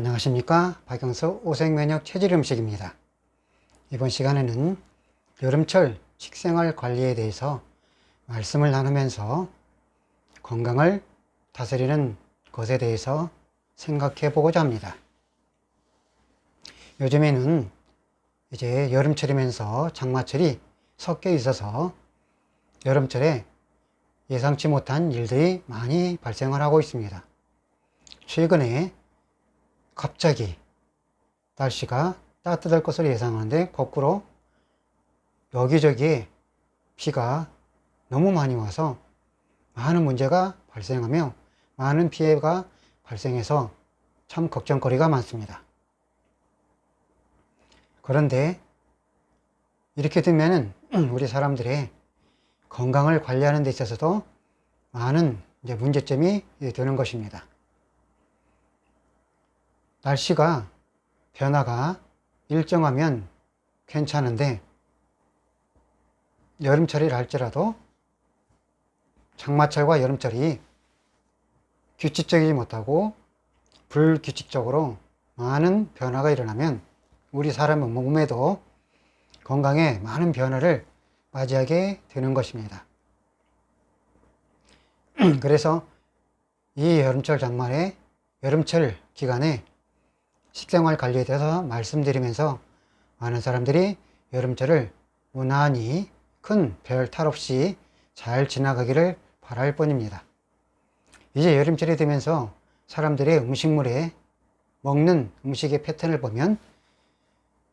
안녕하십니까, 박영서 오색면역 체질음식입니다. 이번 시간에는 여름철 식생활 관리에 대해서 말씀을 나누면서 건강을 다스리는 것에 대해서 생각해 보고자 합니다. 요즘에는 이제 여름철이면서 장마철이 섞여 있어서 여름철에 예상치 못한 일들이 많이 발생을 하고 있습니다. 최근에 갑자기 날씨가 따뜻할 것으로 예상하는데 거꾸로 여기저기에 비가 너무 많이 와서 많은 문제가 발생하며 많은 피해가 발생해서 참 걱정거리가 많습니다. 그런데 이렇게 되면은 우리 사람들의 건강을 관리하는 데 있어서도 많은 문제점이 되는 것입니다. 날씨가 변화가 일정하면 괜찮은데 여름철이라 할지라도 장마철과 여름철이 규칙적이지 못하고 불규칙적으로 많은 변화가 일어나면 우리 사람의 몸에도 건강에 많은 변화를 맞이하게 되는 것입니다. 그래서 이 여름철 장마에 여름철 기간에 식생활 관리에 대해서 말씀드리면서 많은 사람들이 여름철을 무난히 큰 별 탈 없이 잘 지나가기를 바랄 뿐입니다. 이제 여름철이 되면서 사람들의 음식물에 먹는 음식의 패턴을 보면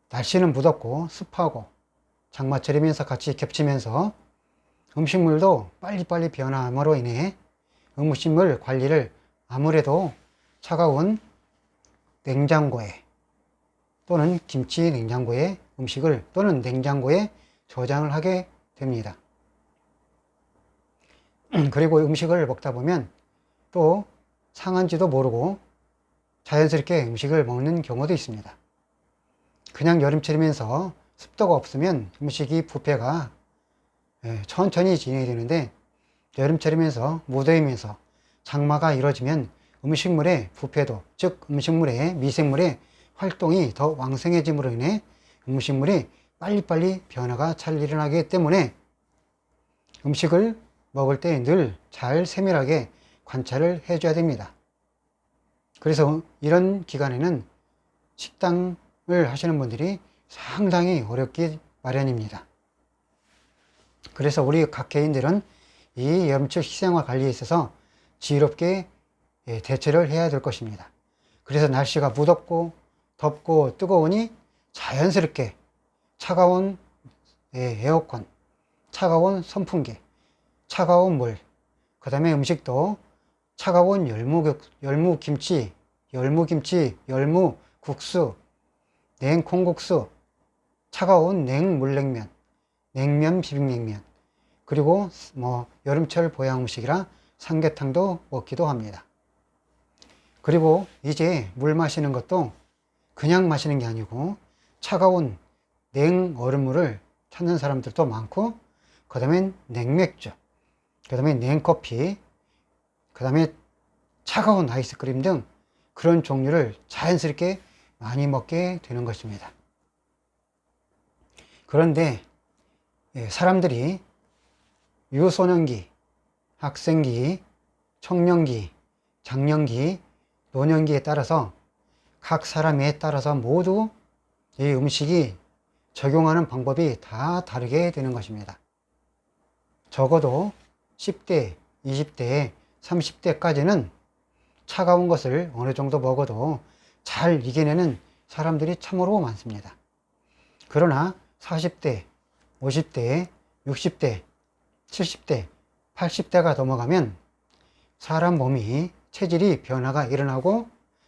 날씨는 무덥고 습하고 장마철이면서 같이 겹치면서 음식물도 빨리빨리 변함으로 인해 음식물 관리를 아무래도 차가운 냉장고에 또는 김치 냉장고에 음식을 또는 냉장고에 저장을 하게 됩니다. 그리고 음식을 먹다 보면 또 상한지도 모르고 자연스럽게 음식을 먹는 경우도 있습니다. 그냥 여름철이면서 습도가 없으면 음식이 부패가 천천히 진행이 되는데 여름철이면서 무더위면서 장마가 이루어지면 음식물의 부패도, 즉 음식물의 미생물의 활동이 더 왕성해짐으로 인해 음식물이 빨리빨리 변화가 잘 일어나기 때문에 음식을 먹을 때 늘 잘 세밀하게 관찰을 해줘야 됩니다. 그래서 이런 기간에는 식당을 하시는 분들이 상당히 어렵기 마련입니다. 그래서 우리 각 개인들은 이 여름철 식생활 관리에 있어서 지혜롭게 대처를 해야 될 것입니다. 그래서 날씨가 무덥고 덥고 뜨거우니 자연스럽게 차가운 에어컨, 차가운 선풍기, 차가운 물, 그 다음에 음식도 차가운 열무김치, 열무국수, 냉콩국수, 차가운 냉물냉면, 냉면, 비빔냉면, 그리고 여름철 보양 음식이라 삼계탕도 먹기도 합니다. 그리고 이제 물 마시는 것도 그냥 마시는 게 아니고 차가운 냉얼음물을 찾는 사람들도 많고, 그 다음에 냉맥주, 그 다음에 냉커피, 그 다음에 차가운 아이스크림 등 그런 종류를 자연스럽게 많이 먹게 되는 것입니다. 그런데 사람들이 유소년기, 학생기, 청년기, 장년기, 노년기에 따라서 각 사람에 따라서 모두 이 음식이 적용하는 방법이 다 다르게 되는 것입니다. 적어도 10대, 20대, 30대까지는 차가운 것을 어느 정도 먹어도 잘 이겨내는 사람들이 참으로 많습니다. 그러나 40대, 50대, 60대, 70대, 80대가 넘어가면 사람 몸이 체질이 변화가 일어나고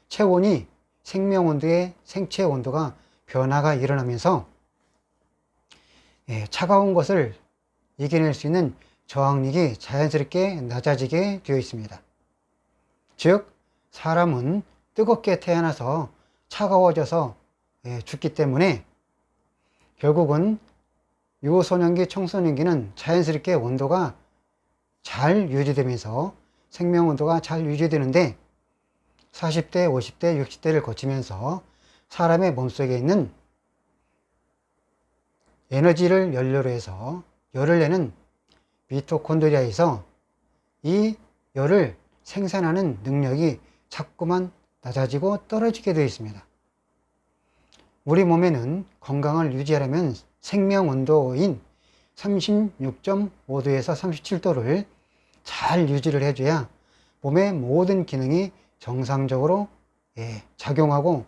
체온이 생명온도의 생체 온도가 변화가 일어나면서 차가운 것을 이겨낼 수 있는 저항력이 자연스럽게 낮아지게 되어 있습니다. 즉 사람은 뜨겁게 태어나서 차가워져서 죽기 때문에 결국은 유소년기, 청소년기는 자연스럽게 온도가 잘 유지되면서 생명 온도가 잘 유지되는데 40대, 50대, 60대를 거치면서 사람의 몸속에 있는 에너지를 연료로 해서 열을 내는 미토콘드리아에서 이 열을 생산하는 능력이 자꾸만 낮아지고 떨어지게 되어 있습니다. 우리 몸에는 건강을 유지하려면 생명 온도인 36.5도에서 37도를 잘 유지를 해줘야 몸의 모든 기능이 정상적으로 작용하고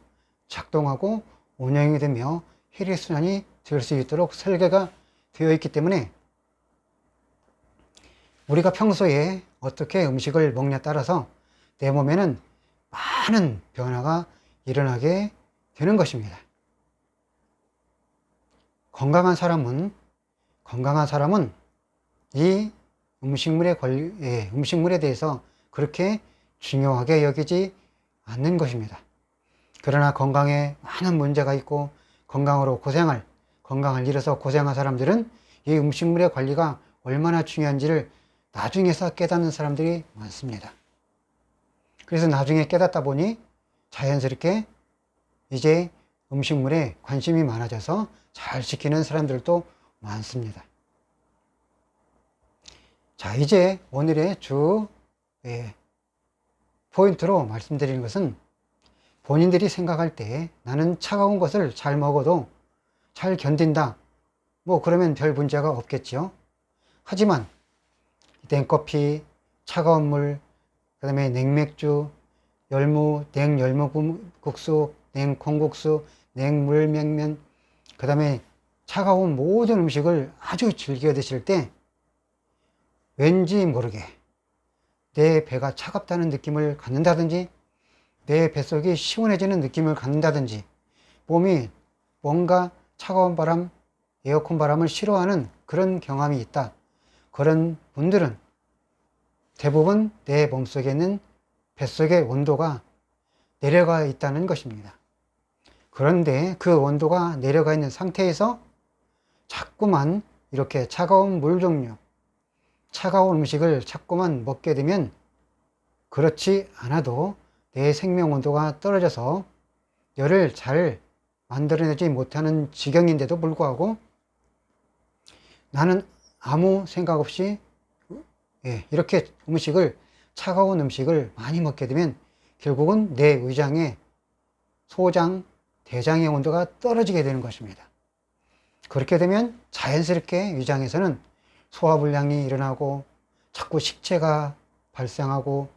작동하고 운영이 되며 혈액순환이 될 수 있도록 설계가 되어 있기 때문에 우리가 평소에 어떻게 음식을 먹냐에 따라서 내 몸에는 많은 변화가 일어나게 되는 것입니다. 건강한 사람은 이 음식물에 대해서 그렇게 중요하게 여기지 않는 것입니다. 그러나 건강에 많은 문제가 있고 건강을 잃어서 고생한 사람들은 이 음식물의 관리가 얼마나 중요한지를 나중에서 깨닫는 사람들이 많습니다. 그래서 나중에 깨닫다 보니 자연스럽게 이제 음식물에 관심이 많아져서 잘 지키는 사람들도 많습니다. 자, 이제 오늘의 주 포인트로 말씀드리는 것은 본인들이 생각할 때 나는 차가운 것을 잘 먹어도 잘 견딘다. 그러면 별 문제가 없겠죠. 하지만 냉커피, 차가운 물, 그 다음에 냉맥주, 냉열무국수, 냉콩국수, 냉물냉면, 그 다음에 차가운 모든 음식을 아주 즐겨 드실 때 왠지 모르게 내 배가 차갑다는 느낌을 갖는다든지 내 뱃속이 시원해지는 느낌을 갖는다든지 몸이 뭔가 차가운 바람, 에어컨 바람을 싫어하는 그런 경험이 있다. 그런 분들은 대부분 내 몸속에 있는 뱃속의 온도가 내려가 있다는 것입니다. 그런데 그 온도가 내려가 있는 상태에서 자꾸만 이렇게 차가운 물 종류, 차가운 음식을 자꾸만 먹게 되면 그렇지 않아도 내 생명 온도가 떨어져서 열을 잘 만들어내지 못하는 지경인데도 불구하고 나는 아무 생각 없이 이렇게 차가운 음식을 많이 먹게 되면 결국은 내 위장의 소장, 대장의 온도가 떨어지게 되는 것입니다. 그렇게 되면 자연스럽게 위장에서는 소화불량이 일어나고 자꾸 식체가 발생하고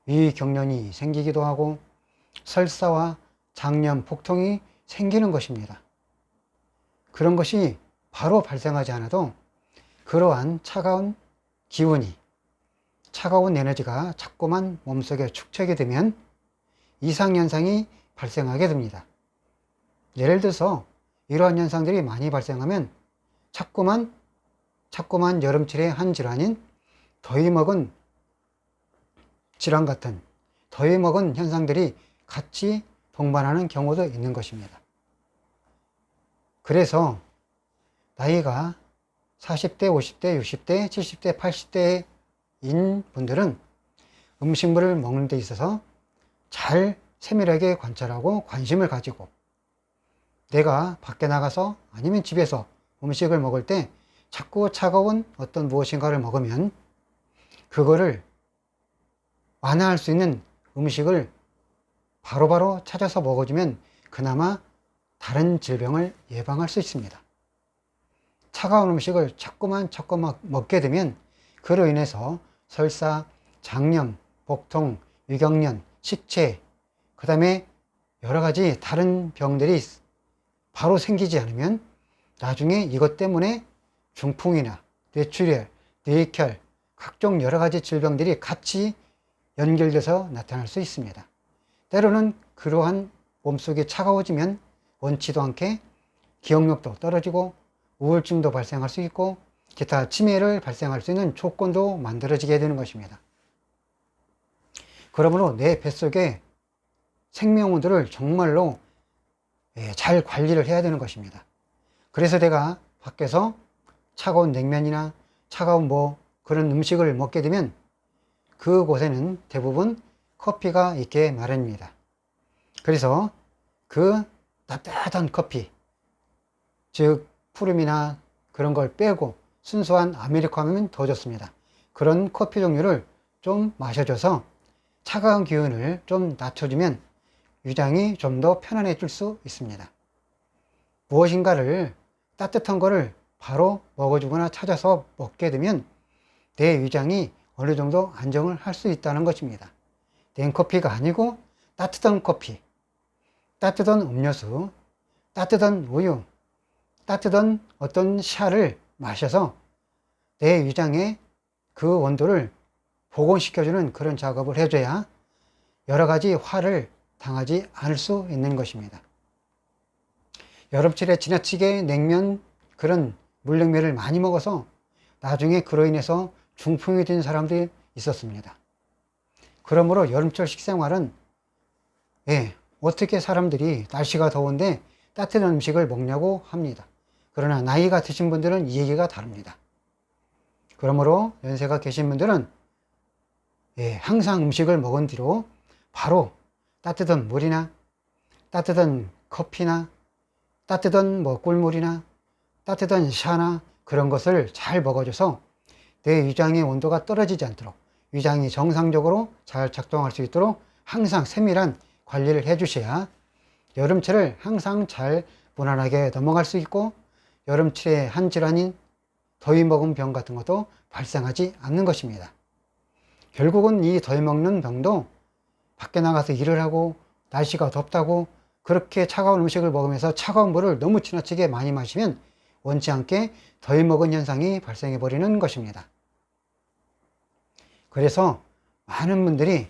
위경련이 생기기도 하고 설사와 장염, 복통이 생기는 것입니다. 그런 것이 바로 발생하지 않아도 그러한 차가운 기운이, 차가운 에너지가 자꾸만 몸속에 축적이 되면 이상현상이 발생하게 됩니다. 예를 들어서 이러한 현상들이 많이 발생하면 자꾸만 여름철의 한 질환인 더위 먹은 질환 같은 더위 먹은 현상들이 같이 동반하는 경우도 있는 것입니다. 그래서 나이가 40대, 50대, 60대, 70대, 80대인 분들은 음식물을 먹는 데 있어서 잘 세밀하게 관찰하고 관심을 가지고 내가 밖에 나가서 아니면 집에서 음식을 먹을 때 자꾸 차가운 어떤 무엇인가를 먹으면 그거를 완화할 수 있는 음식을 바로바로 찾아서 먹어주면 그나마 다른 질병을 예방할 수 있습니다. 차가운 음식을 자꾸만 먹게 되면 그로 인해서 설사, 장염, 복통, 위경련, 식체, 그 다음에 여러 가지 다른 병들이 바로 생기지 않으면 나중에 이것 때문에 중풍이나 뇌출혈, 뇌혈, 각종 여러 가지 질병들이 같이 연결돼서 나타날 수 있습니다. 때로는 그러한 몸속이 차가워지면 원치도 않게 기억력도 떨어지고 우울증도 발생할 수 있고 기타 치매를 발생할 수 있는 조건도 만들어지게 되는 것입니다. 그러므로 내 뱃속의 생명온도를 정말로 잘 관리를 해야 되는 것입니다. 그래서 내가 밖에서 차가운 냉면이나 차가운 그런 음식을 먹게 되면 그곳에는 대부분 커피가 있게 마련입니다. 그래서 그 따뜻한 커피, 즉 푸름이나 그런 걸 빼고 순수한 아메리카노면 더 좋습니다. 그런 커피 종류를 좀 마셔줘서 차가운 기운을 좀 낮춰주면 위장이 좀 더 편안해질 수 있습니다. 무엇인가를 따뜻한 거를 바로 먹어주거나 찾아서 먹게 되면 내 위장이 어느 정도 안정을 할 수 있다는 것입니다. 냉커피가 아니고 따뜻한 커피, 따뜻한 음료수, 따뜻한 우유, 따뜻한 어떤 샤를 마셔서 내 위장에 그 원도를 복원시켜주는 그런 작업을 해줘야 여러 가지 화를 당하지 않을 수 있는 것입니다. 여름철에 지나치게 냉면, 그런 물냉면을 많이 먹어서 나중에 그로 인해서 중풍이 든 사람들이 있었습니다. 그러므로 여름철 식생활은 어떻게 사람들이 날씨가 더운데 따뜻한 음식을 먹냐고 합니다. 그러나 나이가 드신 분들은 이 얘기가 다릅니다. 그러므로 연세가 계신 분들은 항상 음식을 먹은 뒤로 바로 따뜻한 물이나 따뜻한 커피나 따뜻한 꿀물이나 따뜻한 샤나 그런 것을 잘 먹어줘서 내 위장의 온도가 떨어지지 않도록 위장이 정상적으로 잘 작동할 수 있도록 항상 세밀한 관리를 해 주셔야 여름철을 항상 잘 무난하게 넘어갈 수 있고 여름철의 한 질환인 더위 먹은 병 같은 것도 발생하지 않는 것입니다. 결국은 이 더위 먹는 병도 밖에 나가서 일을 하고 날씨가 덥다고 그렇게 차가운 음식을 먹으면서 차가운 물을 너무 지나치게 많이 마시면 원치 않게 더위 먹은 현상이 발생해 버리는 것입니다. 그래서 많은 분들이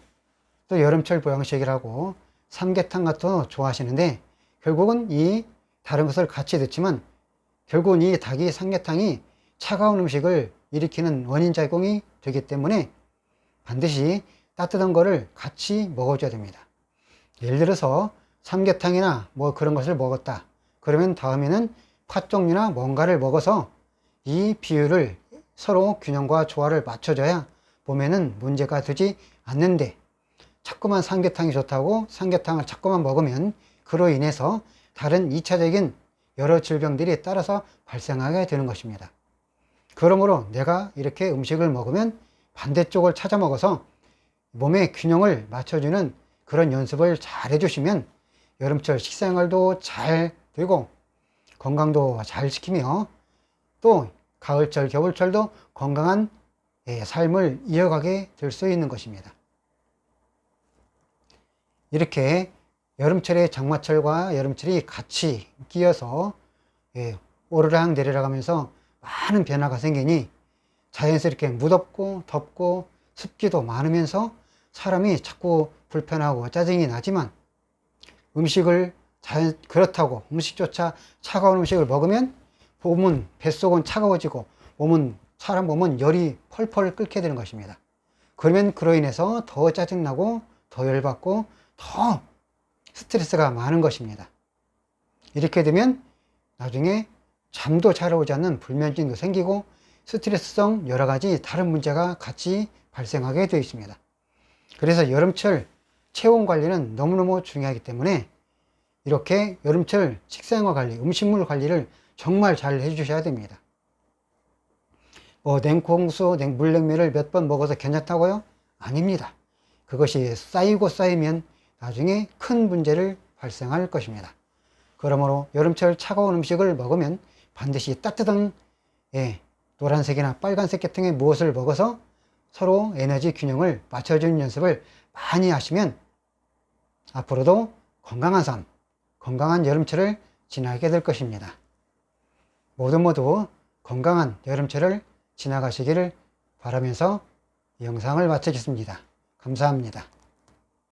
또 여름철 보양식이라고 삼계탕 같은 거 좋아하시는데 결국은 이 다른 것을 같이 듣지만 결국은 이 닭이 삼계탕이 차가운 음식을 일으키는 원인 작용이 되기 때문에 반드시 따뜻한 거를 같이 먹어줘야 됩니다. 예를 들어서 삼계탕이나 그런 것을 먹었다. 그러면 다음에는 팥 종류나 뭔가를 먹어서 이 비율을 서로 균형과 조화를 맞춰줘야 몸에는 문제가 되지 않는데 자꾸만 삼계탕이 좋다고 삼계탕을 자꾸만 먹으면 그로 인해서 다른 2차적인 여러 질병들이 따라서 발생하게 되는 것입니다. 그러므로 내가 이렇게 음식을 먹으면 반대쪽을 찾아 먹어서 몸의 균형을 맞춰주는 그런 연습을 잘 해주시면 여름철 식생활도 잘 되고 건강도 잘 지키며 또 가을철, 겨울철도 건강한 삶을 이어가게 될 수 있는 것입니다. 이렇게 여름철에 장마철과 여름철이 같이 끼어서 오르락 내리락 하면서 많은 변화가 생기니 자연스럽게 무덥고 덥고 습기도 많으면서 사람이 자꾸 불편하고 짜증이 나지만 그렇다고 음식조차 차가운 음식을 먹으면 뱃속은 차가워지고 사람 몸은 열이 펄펄 끓게 되는 것입니다. 그러면 그로 인해서 더 짜증나고 더 열받고 더 스트레스가 많은 것입니다. 이렇게 되면 나중에 잠도 잘 오지 않는 불면증도 생기고 스트레스성 여러 가지 다른 문제가 같이 발생하게 되어 있습니다. 그래서 여름철 체온 관리는 너무너무 중요하기 때문에 이렇게 여름철 식생활 관리, 음식물 관리를 정말 잘 해주셔야 됩니다. 냉콩수, 물냉면을 몇 번 먹어서 괜찮다고요? 아닙니다. 그것이 쌓이면 나중에 큰 문제를 발생할 것입니다. 그러므로 여름철 차가운 음식을 먹으면 반드시 따뜻한 노란색이나 빨간색 계통의 무엇을 먹어서 서로 에너지 균형을 맞춰주는 연습을 많이 하시면 앞으로도 건강한 삶, 건강한 여름철을 지나게 될 것입니다. 모두 건강한 여름철을 지나가시기를 바라면서 이 영상을 마치겠습니다. 감사합니다.